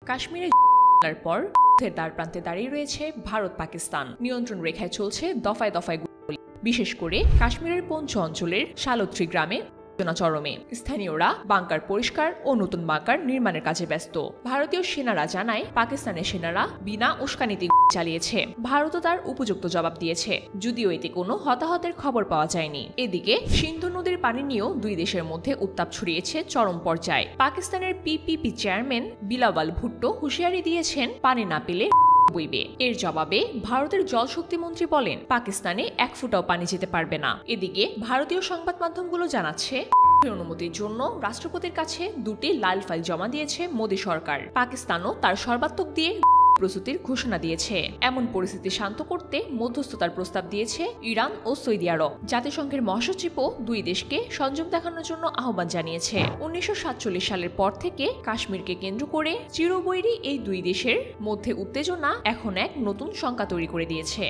কাশ্মীরে পর দ্বার প্রান্তে দাঁড়িয়ে রয়েছে ভারত পাকিস্তান। নিয়ন্ত্রণ রেখায় চলছে দফায় দফায় গুলি, বিশেষ করে কাশ্মীরের পঞ্চ অঞ্চলের শালত্রী গ্রামে চরমে। স্থানীয়রা বাংকার পরিষ্কার ও নতুন বাংকার নির্মাণের কাজে ব্যস্ত। ভারতীয় সেনারা জানায় পাকিস্তানের সেনারা বিনা উস্কানিতে চালিয়েছে। ভারতও তার উপযুক্ত জবাব দিয়েছে, যদিও এতে কোনো হতাহতের খবর পাওয়া যায়নি। এদিকে সিন্ধু নদীর পানি নিয়েও দুই দেশের মধ্যে উত্তাপ ছড়িয়েছে চরম পর্যায়ে। পাকিস্তানের পিপিপি চেয়ারম্যান বিলাওয়াল ভুট্টো হুঁশিয়ারি দিয়েছেন, পানি না পেলে বইবে। এর জবাবে ভারতের জলশক্তি মন্ত্রী বলেন, পাকিস্তানে এক ফোঁটাও পানি যেতে পারবে না। এদিকে ভারতীয় সংবাদ মাধ্যমগুলো জানাচ্ছে, অনুমতির জন্য রাষ্ট্রপতির কাছে দুটি লাল ফাইল জমা দিয়েছে মোদী সরকার। পাকিস্তানও তার সর্বাত্মক দিয়ে প্রস্তুতির ঘোষণা দিয়েছে। এমন পরিস্থিতি শান্ত করতে মধ্যস্থতার প্রস্তাব দিয়েছে ইরান ও সৌদি আরব। জাতিসংঘের মহাসচিবও দুই দেশকে সংযম দেখানোর জন্য আহ্বান জানিয়েছে। 1947 সালের পর থেকে কাশ্মীরকে কেন্দ্র করে চিরবৈরী এই দুই দেশের মধ্যে উত্তেজনা এখন এক নতুন শঙ্কা তৈরি করে দিয়েছে।